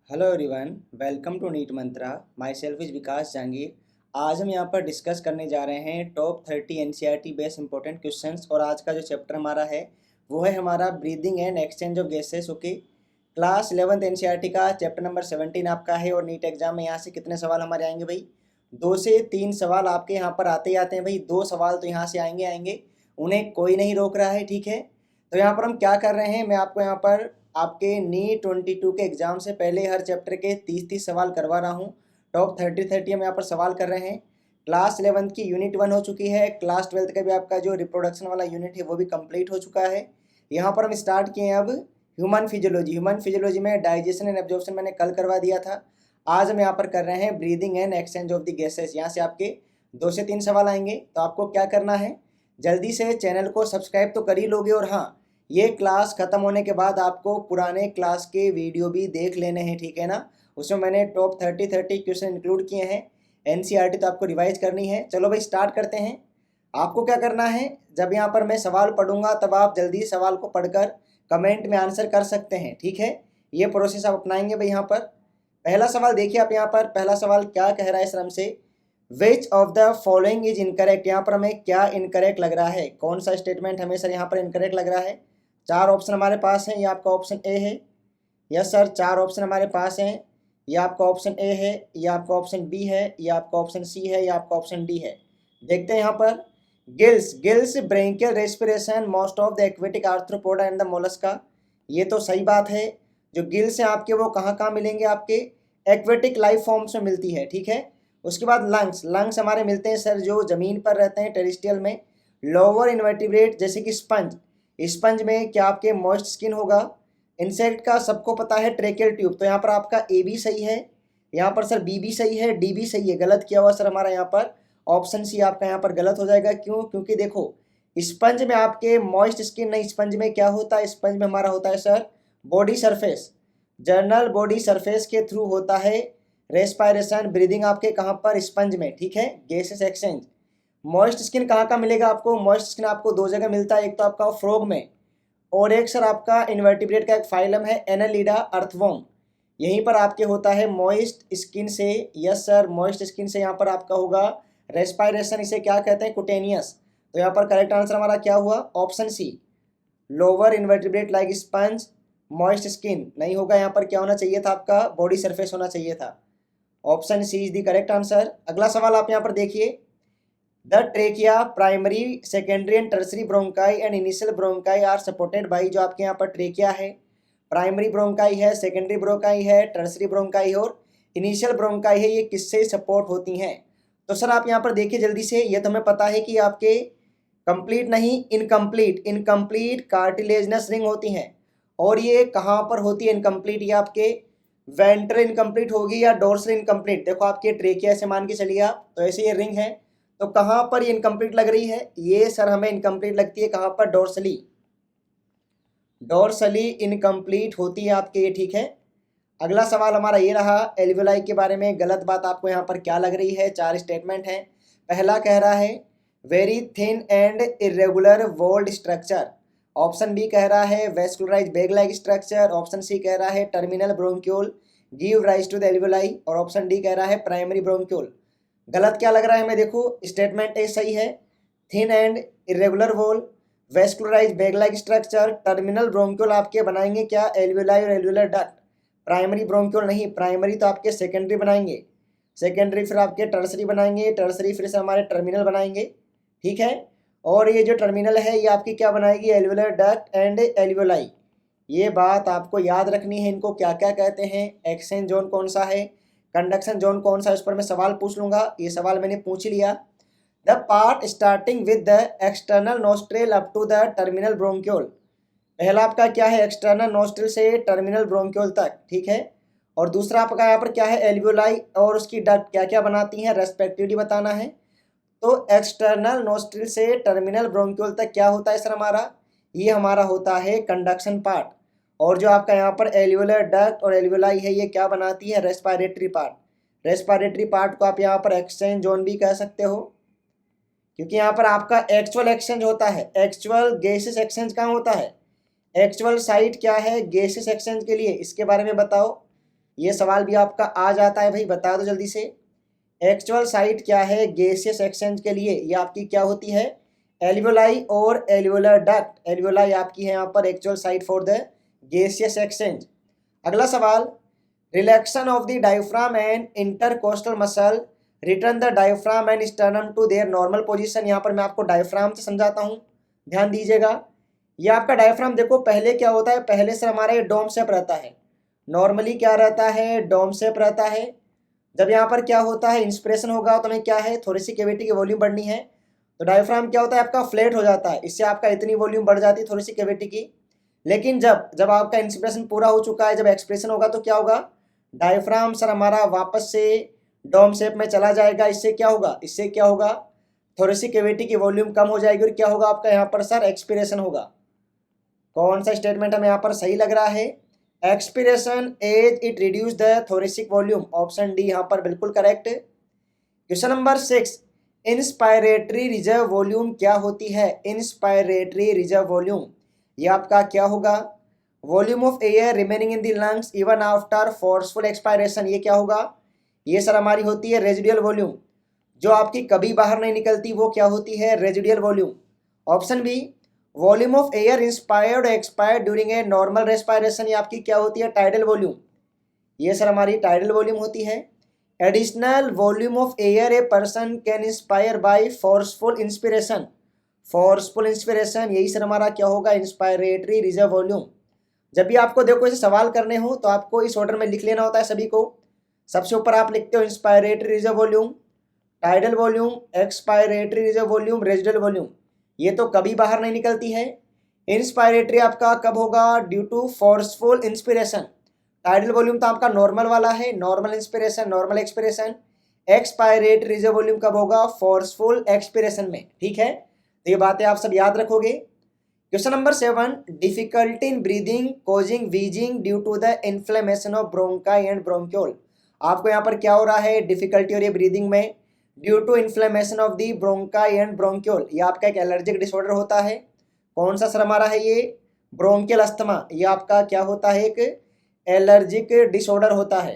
Hello everyone, welcome to NEET Mantra. My self is Vikas Jahangir. आज हम यहाँ पर डिस्कस करने जा रहे हैं top 30 NCERT based important questions. और आज का जो चैप्टर हमारा है वो है हमारा breathing and exchange of gases. Okay, class 11th NCERT का चैप्टर नंबर 17 आपका है। और नीट एग्जाम में यहाँ से कितने सवाल हमारे आएंगे भाई? 2 से 3 सवाल आपके यहाँ पर आते ही आते हैं भाई। 2 सवाल तो यहाँ से आएंगे आएंगे, उन्हें कोई नहीं रोक रहा है। ठीक है, तो यहाँ पर हम क्या कर रहे हैं, मैं आपको यहाँ पर आपके नीट 22 के एग्जाम से पहले हर चैप्टर के 30-30 सवाल करवा रहा हूँ। टॉप 30 हम यहाँ पर सवाल कर रहे हैं। क्लास 11th की यूनिट 1 हो चुकी है। क्लास 12th का भी आपका जो रिप्रोडक्शन वाला यूनिट है वो भी कंप्लीट हो चुका है। यहाँ पर हम स्टार्ट किए हैं अब ह्यूमन फिजियोलॉजी। ह्यूमन फिजियोलॉजी में डाइजेशन एंड एब्जॉर्प्शन मैंने कल करवा दिया था। आज हम यहाँ पर कर रहे हैं breathing and exchange of the gases. यहाँ से आपके 2 से 3 सवाल आएंगे। तो आपको क्या करना है, जल्दी से चैनल को सब्सक्राइब तो कर ही लोगे। और हाँ, ये क्लास ख़त्म होने के बाद आपको पुराने क्लास के वीडियो भी देख लेने हैं, ठीक है ना। उसमें मैंने टॉप 30 क्वेश्चन इंक्लूड किए हैं। एनसीईआरटी तो आपको रिवाइज करनी है। चलो भाई स्टार्ट करते हैं। आपको क्या करना है, जब यहाँ पर मैं सवाल पढ़ूंगा तब आप जल्दी सवाल को पढ़कर कमेंट में आंसर कर सकते हैं, ठीक है। ये प्रोसेस आप अपनाएंगे भाई। यहाँ पर पहला सवाल देखिए आप। यहाँ पर पहला सवाल क्या कह रहा है सर हमसे, which of the following is incorrect. यहाँ पर हमें क्या इनकरेक्ट लग रहा है, कौन सा स्टेटमेंट हमें सर यहाँ पर इनकरेक्ट लग रहा है। 4 ऑप्शन हमारे पास हैं। ये आपका ऑप्शन ए है। यस सर, 4 ऑप्शन हमारे पास हैं। ये आपका ऑप्शन ए है, ये आपका ऑप्शन बी है, ये आपका ऑप्शन सी है, ये आपका ऑप्शन डी है। देखते हैं यहाँ पर, gills gills branchial respiration most of the aquatic arthropoda and the Mollusca. ये तो सही बात है। जो गिल्स हैं आपके वो कहाँ कहाँ मिलेंगे, आपके एक्वेटिक लाइफ फॉर्म्स में मिलती है, ठीक है। उसके बाद लंग्स लंग्स हमारे मिलते हैं सर जो ज़मीन पर रहते हैं, टेरिस्ट्रियल में। लोअर इन्वर्टिब्रेट जैसे कि स्पंज, स्पंज में क्या आपके मॉइस्ट स्किन होगा। इंसेक्ट का सबको पता है ट्रेकियल ट्यूब। तो यहाँ पर आपका ए भी सही है, यहाँ पर सर बी भी सही है, डी भी सही है। गलत किया हुआ सर हमारा यहाँ पर ऑप्शन सी आपका यहाँ पर गलत हो जाएगा। क्यों? क्योंकि देखो स्पंज में आपके मॉइस्ट स्किन नहीं, स्पंज में क्या होता है, स्पंज में हमारा होता है sir body surface, journal body surface के थ्रू होता है रेस्पायरेशन ब्रीदिंग आपके कहाँ पर, स्पंज में, ठीक है। Gases exchange. मॉइस्ट स्किन कहाँ का मिलेगा आपको, मॉइस्ट स्किन आपको 2 जगह मिलता है। एक तो आपका फ्रॉग में, और एक सर आपका इन्वर्टिब्रेट का एक फाइलम है एनालिडा अर्थवॉर्म, यहीं पर आपके होता है मॉइस्ट स्किन से। यस सर, मॉइस्ट स्किन से यहाँ पर आपका होगा रेस्पायरेशन। इसे क्या कहते हैं, कुटेनियस। तो यहाँ पर करेक्ट आंसर हमारा क्या हुआ, option C, lower invertebrate like sponge moist skin नहीं होगा। यहाँ पर क्या होना चाहिए था, आपका बॉडी सरफेस होना चाहिए था। Option C is the correct answer. अगला सवाल आप यहाँ पर देखिए, the trachea primary secondary and tertiary bronchi and initial bronchi are supported by. जो आपके यहाँ पर ट्रेकिया है, प्राइमरी ब्रोंकाई है, सेकेंडरी ब्रोंकाई है, टर्सरी ब्रोंकाई है और इनिशियल ब्रोंकाई है, ये किससे सपोर्ट होती हैं। तो सर आप यहाँ पर देखिए जल्दी से, ये तो हमें पता है कि आपके कंप्लीट नहीं, इनकम्प्लीट इनकम्प्लीट कार्टिलेजनस रिंग होती हैं। और ये कहाँ पर होती है इनकम्प्लीट, ये आपके वेंट्रल इनकम्प्लीट होगी या डोर्सल इनकम्प्लीट। देखो आपके ट्रेकिया से मान के चलिए आप, तो ऐसे ये रिंग है, तो कहाँ पर ये इनकम्प्लीट लग रही है, ये सर हमें इनकम्प्लीट लगती है कहाँ पर, डोर्सली, डोर्सली इनकम्प्लीट होती है आपके ये, ठीक है। अगला सवाल हमारा ये रहा, एल्वियोलाई के बारे में गलत बात आपको यहाँ पर क्या लग रही है। 4 स्टेटमेंट हैं। पहला कह रहा है very thin and irregular walled structure. Option B कह रहा है vascularised bag like structure. Option C कह रहा है terminal bronchiole give rise to the alveoli. और ऑप्शन डी कह रहा है प्राइमरी ब्रोंक्यूल। गलत क्या लग रहा है हमें, देखो स्टेटमेंट ए सही है, thin and irregular wall, vascularise bag like structure, terminal bronchiole आपके बनाएंगे क्या, एल्वियोलाई और एल्वियोलर डक्ट। प्राइमरी ब्रोंक्यूल नहीं, प्राइमरी तो आपके सेकेंडरी बनाएंगे, सेकेंडरी फिर आपके टर्सरी बनाएंगे, टर्सरी फिर से हमारे टर्मिनल बनाएंगे, ठीक है। और ये जो टर्मिनल है ये आपकी क्या बनाएगी, एल्वियोलर डक्ट एंड एल्वियोलाई। ये बात आपको याद रखनी है, इनको क्या क्या कहते हैं, एक्सचेंज जोन कौन सा है, कंडक्शन जोन कौन सा है, उस पर मैं सवाल पूछ लूंगा। ये सवाल मैंने पूछ लिया। The part starting with the external nostril up to the terminal bronchiole. पहला आपका क्या है, एक्सटर्नल नोस्ट्रिल से टर्मिनल ब्रोंक्यूल तक, ठीक है। और दूसरा आपका यहाँ पर क्या है, एल्वियोलाई और उसकी डक्ट क्या क्या बनाती हैं रेस्पेक्टिवली बताना है। तो एक्सटर्नल नोस्ट्रिल से टर्मिनल ब्रोंक्यूल तक क्या होता है सर हमारा, ये हमारा होता है कंडक्शन पार्ट। और जो आपका यहाँ पर एल्वियोलर डक्ट और एल्वियोलाई है, ये क्या बनाती है, रेस्पिरेटरी पार्ट। रेस्पिरेटरी पार्ट को आप यहाँ पर एक्सचेंज जोन भी कह सकते हो, क्योंकि यहाँ पर आपका एक्चुअल एक्सचेंज होता है। एक्चुअल गैसेस एक्सचेंज कहाँ होता है, एक्चुअल साइट क्या है गैसेस एक्सचेंज के लिए, इसके बारे में बताओ। ये सवाल भी आपका आ जाता है भाई, बता दो जल्दी से। एक्चुअल साइट क्या है गैसियस एक्सचेंज के लिए? ये आपकी क्या होती है? एल्वियोलाई और एल्वियोलर डक्ट। एल्वियोलाई आपकी है यहाँ पर actual site for the gaseous exchange. अगला सवाल, relaxation of the diaphragm and intercostal muscle return the diaphragm and sternum to their normal position. यहाँ पर मैं आपको डायफ्राम से समझाता हूँ, ध्यान दीजिएगा। ये आपका डायफ्राम देखो पहले क्या होता है, पहले से हमारा ये डोम शेप रहता है। नॉर्मली क्या रहता है? डोम शेप रहता है। जब यहाँ पर क्या होता है, इंस्पिरेशन होगा तो हमें क्या है, थोरेसिक कैविटी की वॉल्यूम बढ़नी है, तो डायफ्राम क्या होता है आपका फ्लैट हो जाता है। इससे आपका इतनी वॉल्यूम बढ़ जाती है थोरेसिक कैविटी की। लेकिन जब जब आपका इंस्पिरेशन पूरा हो चुका है, जब एक्सप्रेशन होगा तो क्या होगा, डायफ्राम सर हमारा वापस से डोम शेप में चला जाएगा। इससे क्या होगा, इससे क्या होगा, थोरेसिक कैविटी की वॉल्यूम कम हो जाएगी और क्या होगा आपका यहाँ पर सर एक्सपिरेशन होगा। कौन सा स्टेटमेंट हमें यहाँ पर सही लग रहा है? Expiration as it reduce the thoracic volume, option D यहाँ पर बिल्कुल correct. Question number 6, inspiratory reserve volume क्या होती है? इंस्पायरेटरी रिजर्व वॉल्यूम ये आपका क्या होगा? Volume of air remaining in the lungs even after forceful expiration. ये क्या होगा? ये सर हमारी होती है रेजिडुअल वॉल्यूम, जो आपकी कभी बाहर नहीं निकलती, वो क्या होती है? Residual volume. Option B, volume of air inspired expired during a normal respiration, ये आपकी क्या होती है? Tidal volume. ये सर हमारी टाइडल वॉल्यूम होती है। Additional volume of air a person can inspire by forceful inspiration. Forceful inspiration यही सर हमारा क्या होगा? Inspiratory reserve volume. जब भी आपको देखो इसे सवाल करने हो तो आपको इस ऑर्डर में लिख लेना होता है सभी को। सबसे ऊपर आप लिखते हो inspiratory reserve volume, tidal volume, expiratory reserve volume, residual volume. ये तो कभी बाहर नहीं निकलती है। इंस्पायरेटरी आपका कब होगा? Due to forceful inspiration. Tidal volume तो आपका नॉर्मल वाला है, normal inspiration, normal expiration. Expiratory reserve volume कब होगा? फोर्सफुल एक्सपिरेशन में। ठीक है, तो ये बातें आप सब याद रखोगे। Question number 7, difficulty in breathing causing wheezing due to the inflammation of bronchi and bronchiole. आपको यहाँ पर क्या हो रहा है? डिफिकल्टी हो रही है ब्रीदिंग में due to inflammation of the bronchi and bronchiole. ये आपका एक एलर्जिक डिसऑर्डर होता है। कौन सा सर हमारा है ये? Bronchial asthma. ये आपका क्या होता है? एक एलर्जिक डिसऑर्डर होता है।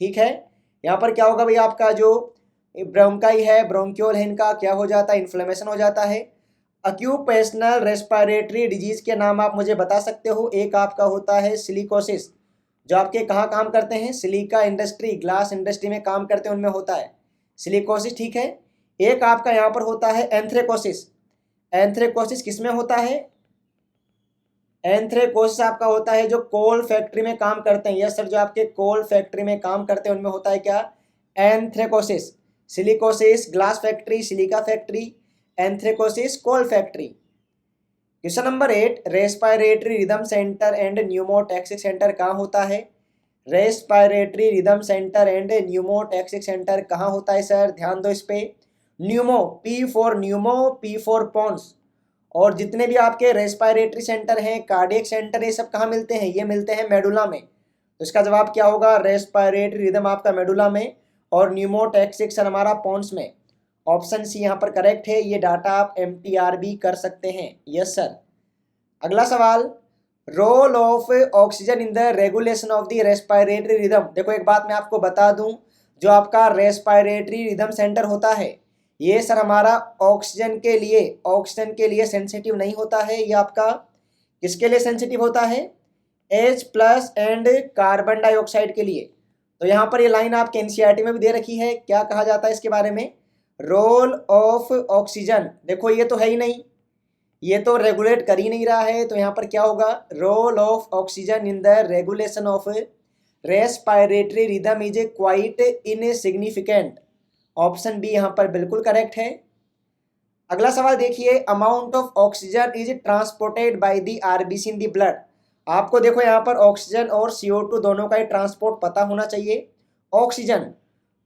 ठीक है, यहाँ पर क्या होगा भाई, आपका जो ब्रोंकाई है, ब्रोंक्यूल है, इनका क्या हो जाता है? इन्फ्लेमेशन हो जाता है। अक्यूपेशनल रेस्पिरेटरी डिजीज के नाम आप मुझे बता सकते हो? एक आपका होता है सिलिकोसिस, जो आपके कहाँ काम करते हैं? सिलिका इंडस्ट्री, ग्लास इंडस्ट्री में काम करते हैं, उनमें होता है सिलिकोसिस। ठीक है, एक आपका यहाँ पर होता है एंथ्रेकोसिस। एंथ्रेकोसिस किस में होता है? एंथ्रेकोसिस आपका होता है जो कोल फैक्ट्री में काम करते हैं। यस सर, जो आपके कोल फैक्ट्री में काम करते हैं उनमें होता है क्या? Anthracosis. Silicosis glass factory, silica factory, anthracosis coal factory. Question number 8, respiratory rhythm centre and pneumotaxic centre कहाँ होता है? Respiratory rhythm centre and pneumotaxic centre कहाँ होता है सर? ध्यान दो इस पे। Pneumo, P for pneumo, P for pons. और जितने भी आपके रेस्पिरेटरी सेंटर हैं, कार्डियक सेंटर, ये सब कहाँ मिलते हैं? ये मिलते हैं मेडुला में। तो इसका जवाब क्या होगा? रेस्पिरेटरी रिदम आपका मेडुला में और न्यूमोटैक्सिक सर हमारा पॉन्स में। ऑप्शन सी यहाँ पर करेक्ट है। ये डाटा आप MTR भी कर सकते हैं। Yes sir. अगला सवाल, role of oxygen in the regulation of the respiratory rhythm. देखो एक बात मैं आपको बता दूं, जो आपका रेस्पिरेटरी रिदम सेंटर होता है ये सर हमारा ऑक्सीजन के लिए सेंसिटिव नहीं होता है। ये आपका किसके लिए सेंसिटिव होता है? H+ एंड कार्बन डाइऑक्साइड के लिए। तो यहाँ पर ये लाइन आपके NCERT में भी दे रखी है। क्या कहा जाता है इसके बारे में? Role of oxygen. देखो ये तो है ही नहीं, ये तो रेगुलेट कर ही नहीं रहा है, तो यहाँ पर क्या होगा? Role of oxygen in the regulation of respiratory rhythm is quite insignificant. Option B यहाँ पर बिल्कुल करेक्ट है। अगला सवाल देखिए, amount of oxygen is transported by the RBC in the blood. आपको देखो यहाँ पर ऑक्सीजन और CO2 दोनों का ही ट्रांसपोर्ट पता होना चाहिए।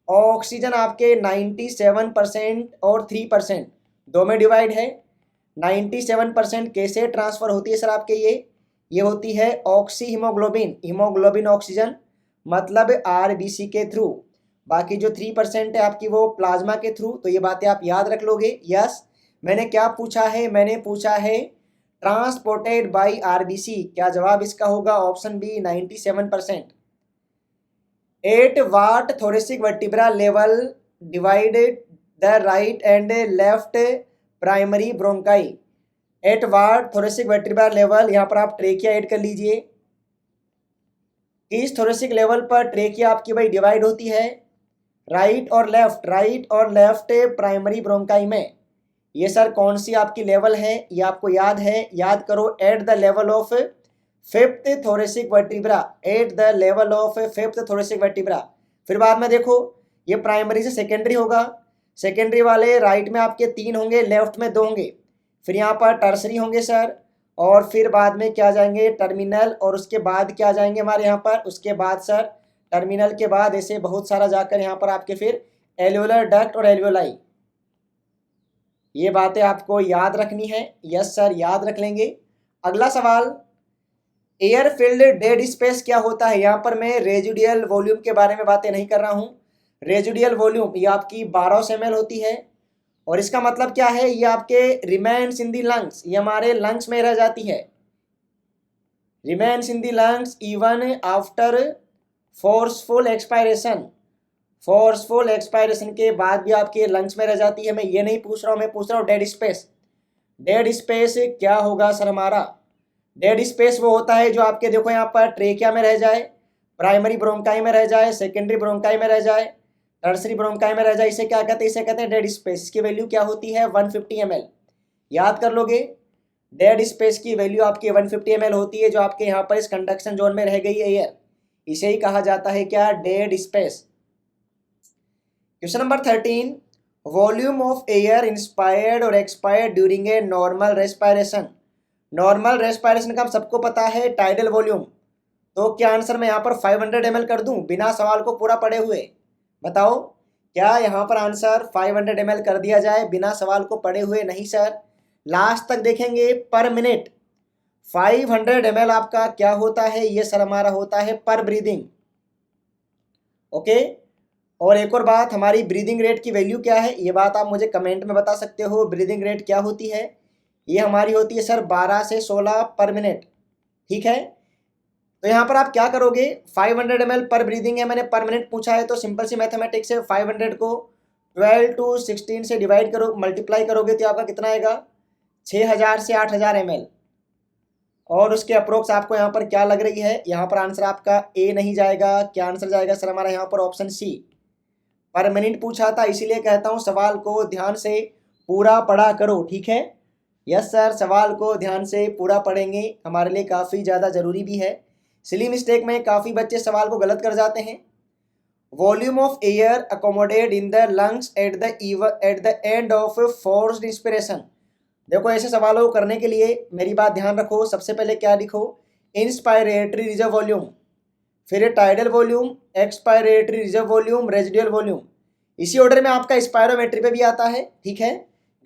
ऑक्सीजन आपके 97% और 3% दो में डिवाइड है। 97% कैसे ट्रांसफ़र होती है सर आपके? ये होती है ऑक्सी हीमोग्लोबिन, हीमोग्लोबिन ऑक्सीजन, मतलब RBC के थ्रू। बाकी जो 3% है आपकी वो प्लाज्मा के थ्रू। तो ये बातें आप याद रख लोगे। यस, मैंने क्या पूछा है? मैंने पूछा है ट्रांसपोर्टेड बाय RBC। क्या जवाब इसका होगा? Option B 97%। At what thoracic vertebra level divide the right and left primary bronchi. At what thoracic vertebra level, यहाँ पर आप ट्रेकिया ऐड कर लीजिए। इस थोरेसिक लेवल पर ट्रेकिया आपकी भाई डिवाइड होती है राइट और लेफ्ट प्राइमरी ब्रोंकाई में। ये सर कौन सी आपकी लेवल है, ये आपको याद है, याद करो। At the level of fifth thoracic vertebra, at the level of fifth thoracic vertebra. फिर बाद में देखो ये प्राइमरी से सेकेंडरी होगा, सेकेंडरी वाले राइट में आपके 3 होंगे, लेफ्ट में 2 होंगे। फिर यहाँ पर टर्सरी होंगे सर, और फिर बाद में क्या जाएंगे टर्मिनल, और उसके बाद क्या जाएंगे हमारे यहाँ पर, उसके बाद सर टर्मिनल के बाद ऐसे बहुत सारा जाकर यहाँ पर आपके फिर एल्वेओलर डक्ट और एल्वेओलाई। ये बातें आपको याद रखनी है। यस सर, याद रख लेंगे। अगला सवाल, एयर फिल्ड डेड स्पेस क्या होता है। यहाँ पर मैं रेजिडियल वॉल्यूम के बारे में बातें नहीं कर रहा हूँ। रेजिडियल वॉल्यूम ये आपकी 1200 ml होती है, और इसका मतलब क्या है, ये आपके रिमेन्स इन दी लंग्स, ये हमारे लंग्स में रह जाती है। Remains in the lungs even after forceful expiration, forceful expiration के बाद भी आपके लंग्स में रह जाती है। मैं ये नहीं पूछ रहा हूँ, मैं पूछ रहा हूँ डेड स्पेस। डेड स्पेस क्या होगा सर हमारा। डेड स्पेस वो होता है जो आपके देखो यहाँ पर ट्रेकिया में रह जाए, प्राइमरी ब्रोंकाई में रह जाए, सेकेंडरी ब्रोंकाई में रह जाए, टर्सरी ब्रोंकाई में रह जाए। इसे क्या कहते हैं, इसे कहते हैं डेड स्पेस। इसकी वैल्यू क्या होती है 150 ml। याद कर लोगे, डेड स्पेस की वैल्यू आपकी 150 ml होती है, जो आपके यहाँ पर इस कंडक्शन जोन में रह गई है एयर, इसे ही कहा जाता है क्या, dead space. Question number 13, volume of air inspired और expired during a normal respiration. Normal respiration का हम सबको पता है टाइडल वॉल्यूम। तो क्या आंसर मैं यहाँ पर 500 ml कर दूं बिना सवाल को पूरा पढ़े हुए। बताओ क्या यहाँ पर आंसर 500 ml कर दिया जाए बिना सवाल को पढ़े हुए। नहीं सर, लास्ट तक देखेंगे। पर मिनट 500 ml आपका क्या होता है, ये सर हमारा होता है पर ब्रीदिंग। ओके, और एक और बात, हमारी ब्रीदिंग रेट की वैल्यू क्या है, ये बात आप मुझे कमेंट में बता सकते हो। ब्रीदिंग रेट क्या होती है, ये हमारी होती है सर 12 से 16 पर मिनट। ठीक है, तो यहाँ पर आप क्या करोगे, 500 ml पर ब्रीदिंग है, मैंने पर मिनट पूछा है, तो सिंपल सी मैथमेटिक्स है। 500 को 12 to 16 से डिवाइड करो, मल्टीप्लाई करोगे तो आपका कितना आएगा 6000 से 8000 ml। और उसके अप्रोक्स आपको यहाँ पर क्या लग रही है, यहाँ पर आंसर आपका ए नहीं जाएगा। क्या आंसर जाएगा सर हमारा यहाँ पर ऑप्शन सी, पर मिनट पूछा था, इसीलिए कहता हूँ सवाल को ध्यान से पूरा पढ़ा करो। ठीक है, यस सर, सवाल को ध्यान से पूरा पढ़ेंगे, हमारे लिए काफ़ी ज़्यादा ज़रूरी भी है। सिली मिस्टेक में काफ़ी बच्चे सवाल को गलत कर जाते हैं। Volume of air accommodate in the lungs at the end of forced inspiration. देखो ऐसे सवालों को करने के लिए मेरी बात ध्यान रखो। सबसे पहले क्या लिखो, इंस्पायरेटरी रिजर्व वॉल्यूम, फिर tidal volume, expiratory reserve volume, residual volume. इसी ऑर्डर में आपका स्पायरोमेट्री पे भी आता है। ठीक है,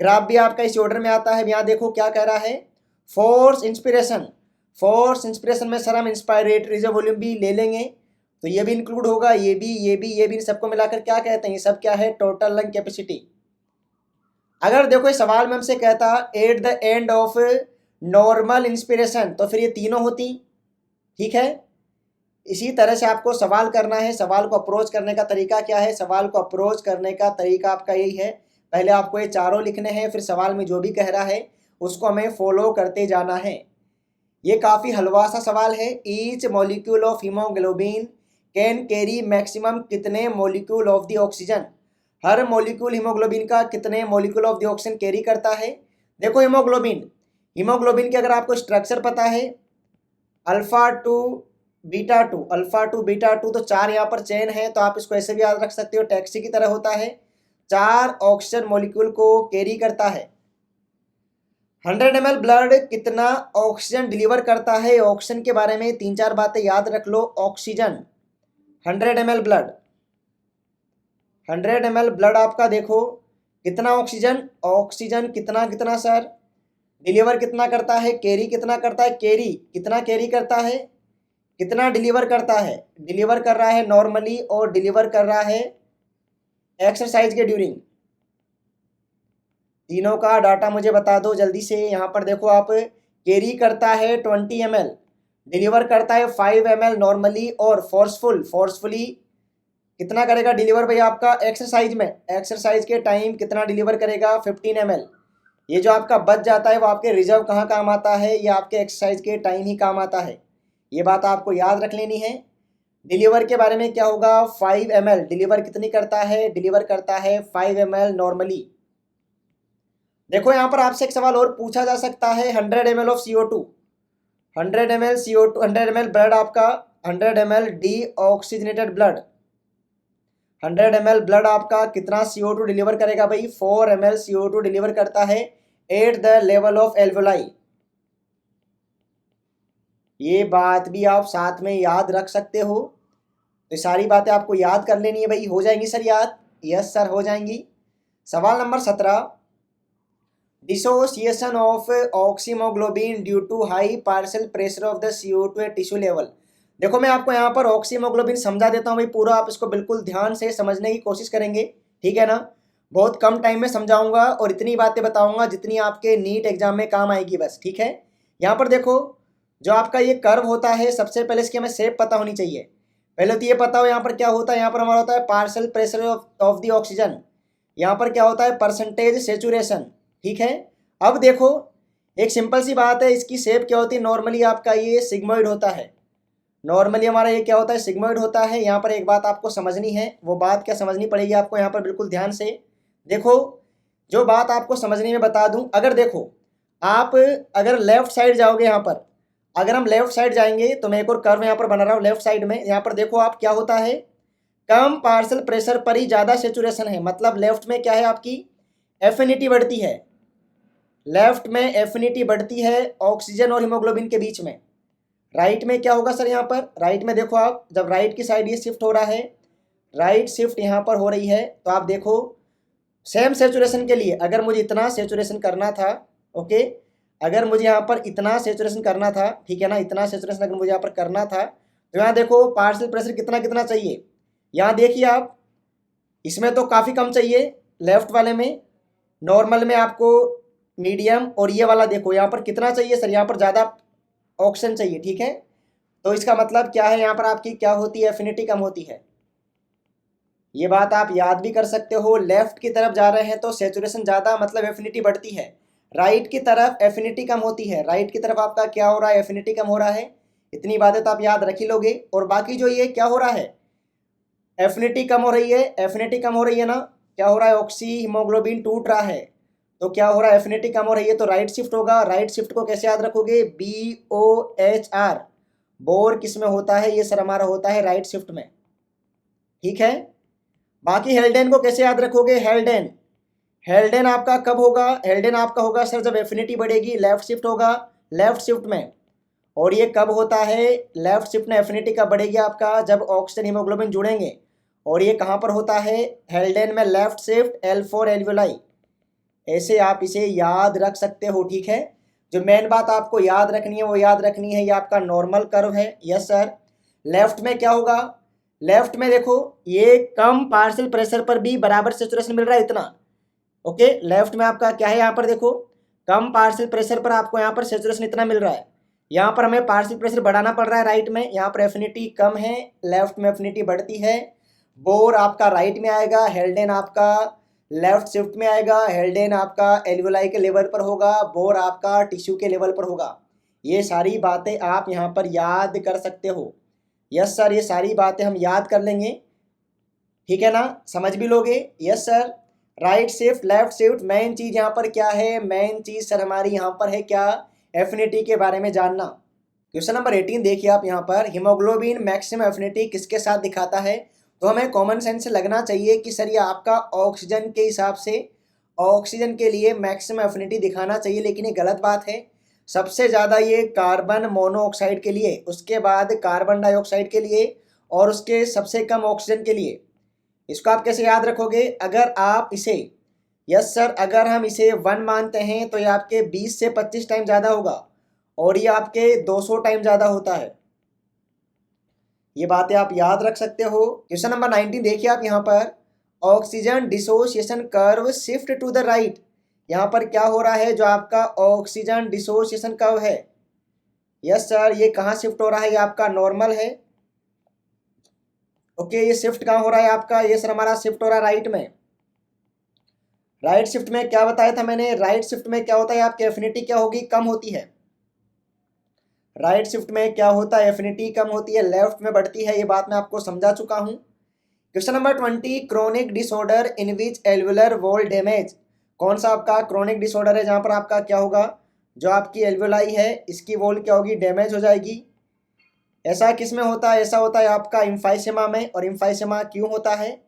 ग्राफ भी आपका इसी ऑर्डर में आता है। यहाँ देखो क्या कह रहा है, फोर्स इंस्पिरेशन। फोर्स इंस्पिरेशन में सर हम इंस्पायरेटरी रिजर्व वॉल्यूम भी ले लेंगे, तो ये भी इंक्लूड होगा, ये भी सबको मिलाकर क्या कहते हैं, ये सब क्या है, टोटल लंग कैपेसिटी। अगर देखो इस सवाल में हमसे कहता at the end of normal inspiration, तो फिर ये तीनों होती। ठीक है, इसी तरह से आपको सवाल करना है। सवाल को अप्रोच करने का तरीका क्या है, सवाल को अप्रोच करने का तरीका आपका यही है, पहले आपको ये चारों लिखने हैं, फिर सवाल में जो भी कह रहा है उसको हमें फॉलो करते जाना है। ये काफ़ी हलवा सा सवाल है। Each molecule of haemoglobin can carry maximum कितने मॉलिक्यूल ऑफ द ऑक्सीजन। हर मॉलिक्यूल हीमोग्लोबिन का कितने molecule of the oxygen carry करता है। देखो हीमोग्लोबिन के अगर आपको स्ट्रक्चर पता है, अल्फा टू बीटा टू, तो 4 यहाँ पर चेन है, तो आप इसको ऐसे भी याद रख सकते हो, टैक्सी की तरह होता है, 4 ऑक्सीजन मॉलिक्यूल को कैरी करता है। 100 ml ब्लड कितना ऑक्सीजन डिलीवर करता है। ऑक्सीजन के बारे में 3-4 बातें याद रख लो। Oxygen 100 ml blood, 100 ml blood आपका देखो कितना ऑक्सीजन कितना सर डिलीवर कितना करता है, कैरी कितना करता है, कैरी कितना कैरी करता है, कितना डिलीवर करता है, डिलीवर कर रहा है नॉर्मली और डिलीवर कर रहा है एक्सरसाइज के ड्यूरिंग। तीनों का डाटा मुझे बता दो जल्दी से। यहाँ पर देखो आप, कैरी करता है 20 ml, डिलीवर करता है 5 ml नॉर्मली और फोर्सफुली कितना करेगा डिलीवर भाई आपका एक्सरसाइज में, एक्सरसाइज के टाइम कितना डिलीवर करेगा 15 ml। ये जो आपका बच जाता है वो आपके रिजर्व कहाँ काम आता है, ये आपके एक्सरसाइज के टाइम ही काम आता है। ये बात आपको याद रख लेनी है। डिलीवर के बारे में क्या होगा, 5 ml डिलीवर कितनी करता है, डिलीवर करता है 5 ml नॉर्मली। देखो यहाँ पर आपसे एक सवाल और पूछा जा सकता है, 100 ml of CO2, 100 ml CO2, 100 ml blood आपका, 100 ml D oxygenated blood, 100 ml blood आपका कितना CO2 डिलीवर करेगा भाई, 4 ml CO2 डिलीवर करता है at the level of alveoli. ये बात भी आप साथ में याद रख सकते हो। तो सारी बातें आपको याद कर लेनी है भाई, हो जाएंगी सर याद? यस सर हो जाएंगी। सवाल नंबर 17, dissociation of oxyhaemoglobin due to high partial pressure of the CO2 at tissue level. देखो मैं आपको यहाँ पर ऑक्सीमोग्लोबिन समझा देता हूँ भाई पूरा, आप इसको बिल्कुल ध्यान से समझने की कोशिश करेंगे, ठीक है ना। बहुत कम टाइम में समझाऊंगा और इतनी बातें बताऊंगा जितनी आपके नीट एग्जाम में काम आएगी बस, ठीक है। यहाँ पर देखो जो आपका ये कर्व होता है, सबसे पहले इसकी हमें शेप पता होनी चाहिए। पहले तो ये पता हो यहाँ पर क्या होता है, यहाँ पर हमारा होता है partial pressure of the oxygen, यहाँ पर क्या होता है परसेंटेज सेचुरेशन, ठीक है। अब देखो एक सिंपल सी बात है, इसकी शेप क्या होती है, नॉर्मली आपका ये सिग्मोइड होता है, नॉर्मली हमारा ये क्या होता है सिग्मोइड होता है। यहाँ पर एक बात आपको समझनी है, वो बात क्या समझनी पड़ेगी आपको यहाँ पर बिल्कुल ध्यान से देखो। जो बात आपको समझनी में बता दूं, अगर देखो आप अगर लेफ्ट साइड जाओगे, यहाँ पर अगर हम लेफ्ट साइड जाएंगे तो मैं एक और कर्व यहाँ पर बना रहा हूँ लेफ्ट साइड में, यहाँ पर देखो आप क्या होता है कम पार्शियल प्रेशर पर ही ज़्यादा सेचुरेशन है, मतलब लेफ्ट में क्या है आपकी एफिनिटी बढ़ती है, लेफ्ट में एफिनिटी बढ़ती है ऑक्सीजन और हीमोग्लोबिन के बीच में। राइट में क्या होगा सर, यहाँ पर राइट में देखो आप जब राइट की साइड ये शिफ्ट हो रहा है, राइट शिफ्ट यहाँ पर हो रही है, तो आप देखो सेम सेचुरेशन के लिए अगर मुझे इतना सेचुरेशन करना था, ओके, अगर मुझे यहाँ पर इतना सेचुरेशन करना था, ठीक है ना, इतना सेचुरेशन अगर मुझे यहाँ पर करना था, तो यहाँ देखो पार्शियल प्रेशर कितना कितना चाहिए, यहाँ देखिए आप इसमें तो काफ़ी कम चाहिए लेफ्ट वाले में, नॉर्मल में आपको मीडियम, और ये वाला देखो यहाँ पर कितना चाहिए सर, यहाँ पर ज़्यादा ऑक्सीजन चाहिए, ठीक है। तो इसका मतलब क्या है, यहाँ पर आपकी क्या होती है एफिनिटी कम होती है। ये बात आप याद भी कर सकते हो, लेफ्ट की तरफ जा रहे हैं तो सेचुरेशन ज़्यादा मतलब एफिनिटी बढ़ती है, राइट की तरफ एफिनिटी कम होती है, राइट की तरफ आपका क्या हो रहा है एफिनिटी कम हो रहा है। इतनी बातें तो आप याद रख ही लोगे। और बाकी जो ये क्या हो रहा है एफिनिटी कम हो रही है, एफिनिटी कम हो रही है ना, क्या हो रहा है ऑक्सी हीमोग्लोबिन टूट रहा है, तो क्या हो रहा है एफिनिटी कम हो रही है तो राइट शिफ्ट होगा। राइट शिफ्ट को कैसे याद रखोगे, BOHR, बोर किस में होता है, ये सर हमारा होता है राइट शिफ्ट में, ठीक है। बाकी हेल्डेन को कैसे याद रखोगे, हेल्डेन, हेल्डेन आपका कब होगा, हेल्डेन आपका होगा सर जब एफिनिटी बढ़ेगी, लेफ्ट शिफ्ट होगा लेफ्ट शिफ्ट में। और ये कब होता है लेफ्ट शिफ्ट में एफिनिटी कब बढ़ेगी आपका, जब ऑक्सीजन हीमोग्लोबिन जुड़ेंगे। और ये कहाँ पर होता है हेल्डेन में, लेफ्ट शिफ्ट L4 एल्वियोलाई। ऐसे आप इसे याद रख सकते हो, ठीक है। जो मेन बात आपको याद रखनी है वो याद रखनी है, ये आपका नॉर्मल कर्व है, यस सर। लेफ्ट में क्या होगा, लेफ्ट में देखो ये कम पार्शियल प्रेशर पर भी बराबर सेचुरेशन मिल रहा है इतना, ओके। लेफ्ट में आपका क्या है, यहाँ पर देखो कम पार्शियल प्रेशर पर आपको यहाँ पर सेचुरेशन इतना मिल रहा है, यहाँ पर हमें पार्शियल प्रेशर बढ़ाना पड़ रहा है राइट में, यहाँ पर एफिनिटी कम है, लेफ्ट में एफिनिटी बढ़ती है। बोर आपका राइट में आएगा, हेल्डेन आपका लेफ्ट शिफ्ट में आएगा, हेल्डेन आपका एल्वियोलाई के लेवल पर होगा, बोर आपका टिश्यू के लेवल पर होगा। ये सारी बातें आप यहाँ पर याद कर सकते हो, यस सर, ये सारी बातें हम याद कर लेंगे, ठीक है ना, समझ भी लोगे, yes sir. Right shift left shift, main चीज़ यहाँ पर क्या है, मेन चीज़ सर हमारी यहाँ पर है क्या, एफिनिटी के बारे में जानना। क्वेश्चन नंबर 18 देखिए आप यहाँ पर, हीमोग्लोबिन मैक्सिमम एफिनिटी किसके साथ दिखाता है। तो हमें कॉमन सेंस से लगना चाहिए कि सर ये आपका ऑक्सीजन के हिसाब से ऑक्सीजन के लिए मैक्सिमम एफिनिटी दिखाना चाहिए, लेकिन ये गलत बात है। सबसे ज़्यादा ये कार्बन मोनोऑक्साइड के लिए, उसके बाद कार्बन डाइऑक्साइड के लिए, और उसके सबसे कम ऑक्सीजन के लिए। इसको आप कैसे याद रखोगे, अगर आप इसे, यस सर, अगर हम इसे 1 मानते हैं तो ये आपके 20 से 25 टाइम ज़्यादा होगा, और ये आपके 200 टाइम ज़्यादा होता है। ये बातें आप याद रख सकते हो। क्वेश्चन नंबर 19 देखिए आप यहाँ पर, oxygen dissociation curve shift to the right. यहाँ पर क्या हो रहा है, जो आपका ऑक्सीजन डिसोसिएशन कर्व है, यस सर, ये कहाँ शिफ्ट हो रहा है, ये आपका नॉर्मल है, ओके, ये शिफ्ट कहाँ हो रहा है आपका? ये सर हमारा शिफ्ट हो रहा है राइट में। राइट शिफ्ट में क्या बताया था मैंने? राइट शिफ्ट में क्या होता है आपकी एफिनिटी क्या होगी? कम होती है। राइट शिफ्ट में क्या होता है? एफिनिटी कम होती है, लेफ्ट में बढ़ती है। ये बात मैं आपको समझा चुका हूँ। Question number 20, chronic disorder in which alveolar wall damage. कौन सा आपका क्रोनिक डिसऑर्डर है जहाँ पर आपका क्या होगा? जो आपकी एल्वुलाई है इसकी वॉल क्या होगी? डैमेज हो जाएगी। ऐसा किस में होता है? ऐसा होता है आपका इम्फाइसेमा में। और इम्फाइसेमा क्यों होता है?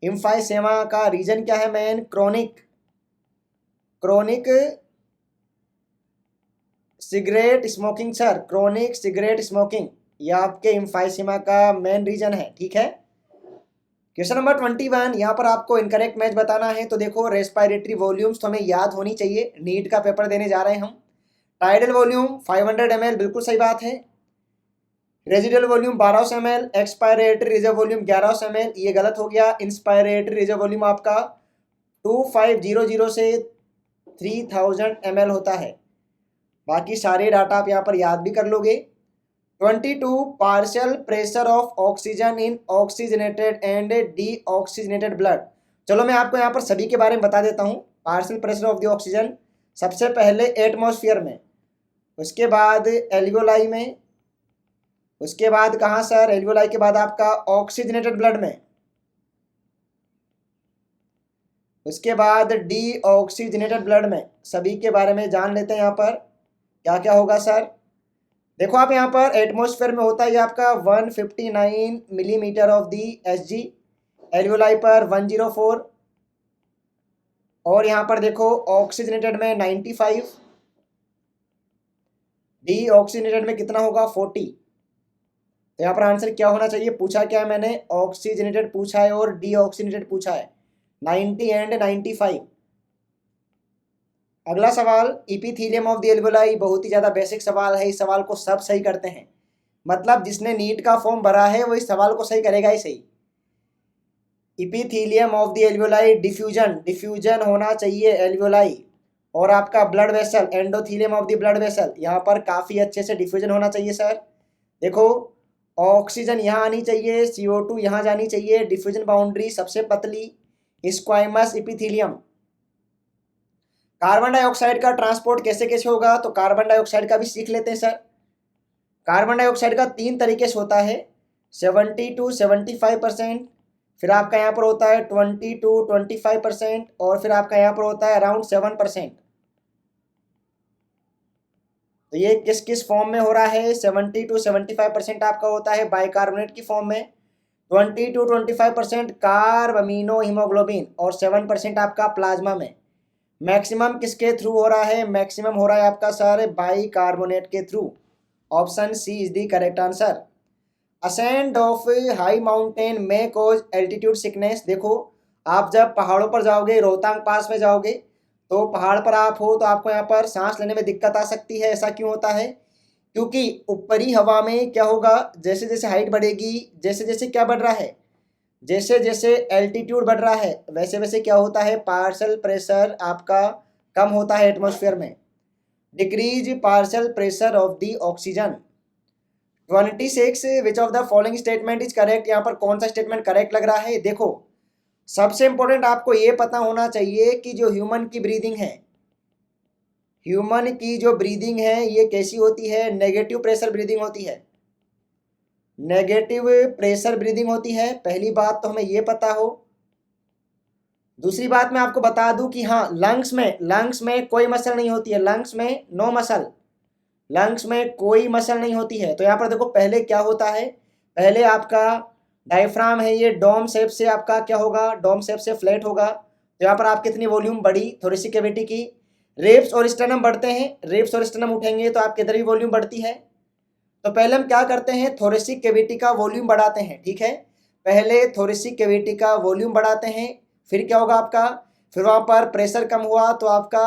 इम्फाइसेमा का रीजन क्या है? Main chronic cigarette smoking sir, chronic cigarette smoking, ये आपके इम्फाइसेमा का मेन रीजन है। ठीक है। क्वेश्चन नंबर 21, यहाँ पर आपको इनकरेक्ट मैच बताना है। तो देखो, रेस्पिरेटरी वॉल्यूम्स तो हमें याद होनी चाहिए, नीट का पेपर देने जा रहे हैं हम। टाइडल वॉल्यूम 500 ml, बिल्कुल सही बात है। Residual volume 1200 ml, expiratory reserve volume 1100 ml, ये गलत हो गया। इंस्पायरेटरी रिजर्व वॉल्यूम आपका 2500 से 3000 ml होता है। बाकी सारे डाटा आप यहाँ पर याद भी कर लोगे। 22, partial pressure of oxygen in oxygenated and deoxygenated blood. चलो मैं आपको यहाँ पर सभी के बारे में बता देता हूँ। Partial pressure of the oxygen सबसे पहले एटमॉस्फेयर में, उसके बाद एल्वियोलाई में, उसके बाद कहाँ सर? एल्वियोलाई के बाद आपका ऑक्सीजनेटेड ब्लड में, उसके बाद डीऑक्सीजनेटेड ब्लड में। सभी के बारे में जान लेते हैं यहाँ पर क्या क्या होगा सर। देखो आप यहाँ पर एटमॉस्फेयर में होता है आपका 159 millimetre of the Hg, alveoli पर 104, और यहाँ पर देखो ऑक्सीजनेटेड में 95, डीऑक्सीजनेटेड में कितना होगा? 40। तो यहाँ पर आंसर क्या होना चाहिए? पूछा क्या है मैंने? ऑक्सीजनेटेड पूछा है और डीऑक्सीजनेटेड पूछा है, 90 एंड 95। अगला सवाल, इपिथीलियम ऑफ द एल्वियोलाई, बहुत ही ज़्यादा बेसिक सवाल है। इस सवाल को सब सही करते हैं, मतलब जिसने नीट का फॉर्म भरा है वो इस सवाल को सही करेगा ही सही। Epithelium of the alveoli, diffusion होना चाहिए एल्वियोलाई। और आपका blood vessel, endothelium of the blood vessel, यहाँ पर काफ़ी अच्छे से डिफ्यूजन होना चाहिए सर। देखो, ऑक्सीजन यहाँ आनी चाहिए, CO2 यहाँ जानी चाहिए, डिफ्यूजन बाउंड्री सबसे पतली, स्क्वाइमस इपिथीलियम। कार्बन डाइऑक्साइड का ट्रांसपोर्ट कैसे कैसे होगा? तो कार्बन डाइऑक्साइड का भी सीख लेते हैं सर। कार्बन डाइऑक्साइड का 3 तरीके से होता है, 70 to 75%, फिर आपका यहाँ पर होता है 20 to 25%, और फिर आपका यहाँ पर होता है अराउंड 7%। तो ये किस किस फॉर्म में हो रहा है? 70 to 75% आपका होता है बाइकार्बोनेट की फॉर्म में, 20 to 25% कार्ब अमीनो हीमोग्लोबिन, और 7% आपका प्लाज्मा में। मैक्सिमम किसके थ्रू हो रहा है? मैक्सिमम हो रहा है आपका सर बाइकार्बोनेट के थ्रू। Option C is the correct answer. Ascend of high mountain में कोज एल्टीट्यूड सिकनेस। देखो, आप जब पहाड़ों पर जाओगे, रोहतांग पास में जाओगे, तो पहाड़ पर आप हो तो आपको यहाँ पर सांस लेने में दिक्कत आ सकती है। ऐसा क्यों होता है? क्योंकि ऊपरी हवा में क्या होगा, जैसे जैसे हाइट बढ़ेगी, जैसे जैसे क्या बढ़ रहा है, जैसे जैसे एल्टीट्यूड बढ़ रहा है, वैसे वैसे क्या होता है? पार्शियल प्रेशर आपका कम होता है एटमॉस्फेयर में। Decrease partial pressure of the oxygen. 26, which of the following statement is correct. यहाँ पर कौन सा स्टेटमेंट करेक्ट लग रहा है? देखो, सबसे इंपॉर्टेंट आपको ये पता होना चाहिए कि जो ह्यूमन की ब्रीदिंग है, ह्यूमन की जो ब्रीदिंग है ये कैसी होती है? नेगेटिव प्रेशर ब्रीदिंग होती है, नेगेटिव प्रेशर ब्रीदिंग होती है। पहली बात तो हमें ये पता हो। दूसरी बात मैं आपको बता दूं कि हाँ, लंग्स में कोई मसल नहीं होती है, लंग्स में नो मसल, लंग्स में कोई मसल नहीं होती है। तो यहाँ पर देखो, पहले क्या होता है? पहले आपका डायफ्राम है, ये डोम शेप से आपका क्या होगा? डोम शेप से फ्लैट होगा। तो यहाँ पर आप कितनी वॉल्यूम बढ़ी? थोरेसिक कैविटी की। रेप्स और स्टर्नम बढ़ते हैं, रेप्स और स्टर्नम उठेंगे तो आपके इधर भी वॉल्यूम बढ़ती है। तो पहले हम क्या करते हैं? थोरेसिक कैविटी का वॉल्यूम बढ़ाते हैं। ठीक है, पहले थोरेसिक कैविटी का वॉल्यूम बढ़ाते हैं, फिर क्या होगा आपका? फिर वहाँ पर प्रेशर कम हुआ तो आपका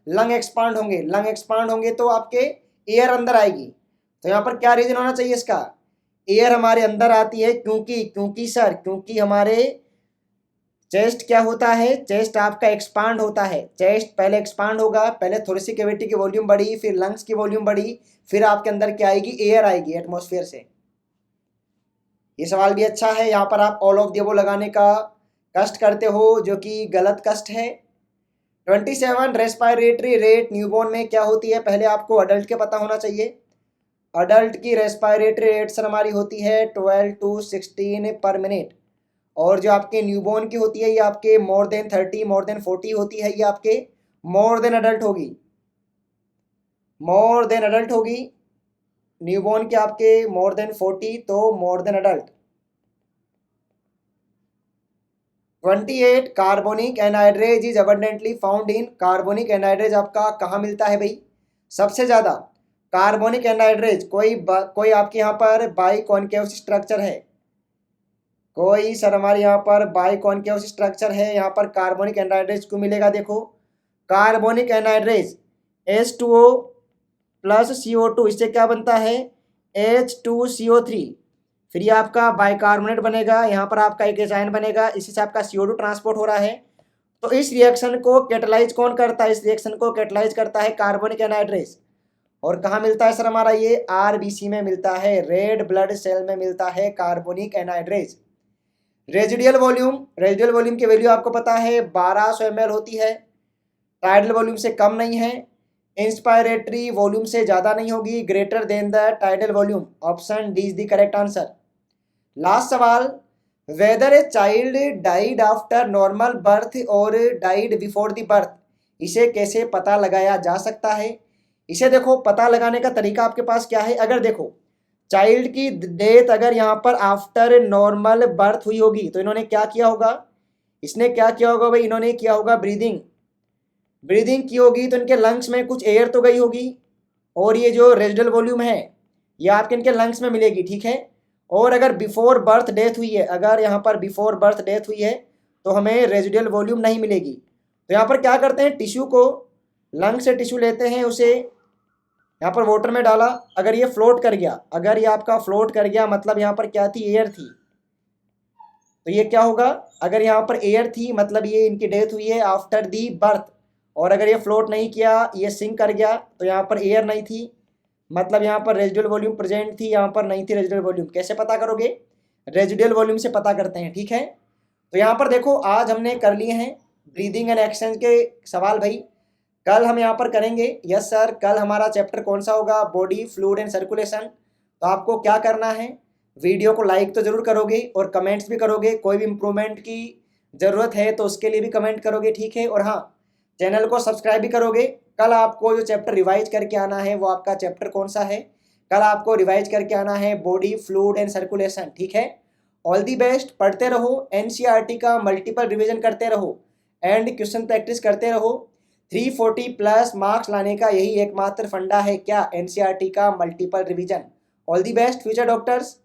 लंग एक्सपांड होंगे, लंग एक्सपांड होंगे तो आपके एयर अंदर आएगी। तो यहाँ पर क्या रीजन होना चाहिए इसका? एयर हमारे अंदर आती है क्योंकि हमारे चेस्ट क्या होता है? चेस्ट आपका एक्सपांड होता है, चेस्ट पहले एक्सपांड होगा, पहले थोरेसिक कैविटी की वॉल्यूम बढ़ी, फिर लंग्स की वॉल्यूम बढ़ी, फिर आपके अंदर क्या आएगी? एयर आएगी एटमॉस्फेयर से। ये सवाल भी अच्छा है। यहाँ पर आप ऑल ऑफ द अबव लगाने का कष्ट करते हो, जो कि गलत कष्ट है। 27 रेस्पायरेटरी रेट न्यूबॉर्न में क्या होती है, पहले आपको अडल्ट के पता होना चाहिए। अडल्ट की रेस्पायरेटरी रेट सर हमारी होती है 12 to 16 पर मिनट। और जो आपके न्यूबॉर्न की होती है ये आपके मोर देन 30 मोर देन 40 होती है, ये आपके मोर देन अडल्ट होगी, मोर देन अडल्ट होगी। न्यूबॉर्न के आपके मोर देन 40 तो more than adult. 28 carbonic anhydrase is abundantly found in. Carbonic anhydrase आपका कहाँ मिलता है भाई, सबसे ज़्यादा कार्बोनिक एनहाइड्रेज कोई आपके यहाँ पर बाई कॉन्केव स्ट्रक्चर है, कोई सर हमारे यहाँ पर बाई कॉन्केव स्ट्रक्चर है, यहाँ पर कार्बोनिक एनहाइड्रेज को मिलेगा। देखो carbonic anhydrase H2O plus CO2, इससे क्या बनता है H2CO3। फिर ये आपका बाइकार्बोनेट बनेगा, यहाँ पर आपका एक एजाइन बनेगा, इसी से आपका CO2 ट्रांसपोर्ट हो रहा है। तो इस रिएक्शन को कैटलाइज कौन करता है, इस रिएक्शन को कैटलाइज करता है कार्बोनिक एनहाइड्रेज। और कहाँ मिलता है सर हमारा ये RBC में मिलता है, रेड ब्लड सेल में मिलता है कार्बोनिक एनहाइड्रेज। रेजिडियल वॉल्यूम की वैल्यू आपको पता है 1200 ml होती है, टाइडल वॉल्यूम से कम नहीं है, इंस्पायरेटरी वॉल्यूम से ज़्यादा नहीं होगी, greater than the tidal volume. Option D is the correct answer. Last सवाल, whether a child died after normal birth or died before the birth, इसे कैसे पता लगाया जा सकता है। इसे देखो पता लगाने का तरीका आपके पास क्या है, अगर देखो चाइल्ड की डेथ अगर यहाँ पर आफ्टर नॉर्मल बर्थ हुई होगी तो इन्होंने क्या किया होगा, इसने क्या किया होगा भाई, इन्होंने किया होगा ब्रीदिंग की होगी, तो इनके लंग्स में कुछ एयर तो गई होगी, और ये जो रेजिडुअल वॉल्यूम है ये आपके इनके लंग्स में मिलेगी, ठीक है। और अगर बिफोर बर्थ डेथ हुई है, अगर यहाँ पर बिफोर बर्थ डेथ हुई है तो हमें रेजिडुअल वॉल्यूम नहीं मिलेगी। तो यहाँ पर क्या करते हैं, टिश्यू को लंग से टिश्यू लेते हैं, उसे यहाँ पर वाटर में डाला, अगर ये फ्लोट कर गया, अगर ये आपका फ्लोट कर गया मतलब यहाँ पर क्या थी, एयर थी, तो ये क्या होगा, अगर यहाँ पर एयर थी मतलब ये इनकी डेथ हुई है आफ्टर दी बर्थ। और अगर ये फ्लोट नहीं किया, ये सिंक कर गया, तो यहाँ पर एयर नहीं थी मतलब यहाँ पर रेजिडुअल वॉल्यूम प्रेजेंट थी, यहाँ पर नहीं थी रेजिडुअल वॉल्यूम। कैसे पता करोगे, रेजिडुअल वॉल्यूम से पता करते हैं, ठीक है। तो यहाँ पर देखो आज हमने कर लिए हैं ब्रीदिंग एंड एक्सचेंज के सवाल भाई, कल हम यहाँ पर करेंगे। यस सर, कल हमारा चैप्टर कौन सा होगा, बॉडी फ्लूइड एंड सर्कुलेशन। तो आपको क्या करना है, वीडियो को लाइक तो ज़रूर करोगे और कमेंट्स भी करोगे, कोई भी इम्प्रूवमेंट की ज़रूरत है तो उसके लिए भी कमेंट करोगे, ठीक है। और हाँ, चैनल को सब्सक्राइब भी करोगे। कल आपको जो चैप्टर रिवाइज करके आना है वो आपका चैप्टर कौन सा है, कल आपको रिवाइज करके आना है बॉडी फ्लूइड एंड सर्कुलेशन, ठीक है। ऑल दी बेस्ट, पढ़ते रहो, NCERT का मल्टीपल रिवीजन करते रहो एंड क्वेश्चन प्रैक्टिस करते रहो। 340+ मार्क्स लाने का यही एकमात्र फंडा है क्या, NCERT का multiple revision. All the best future doctors.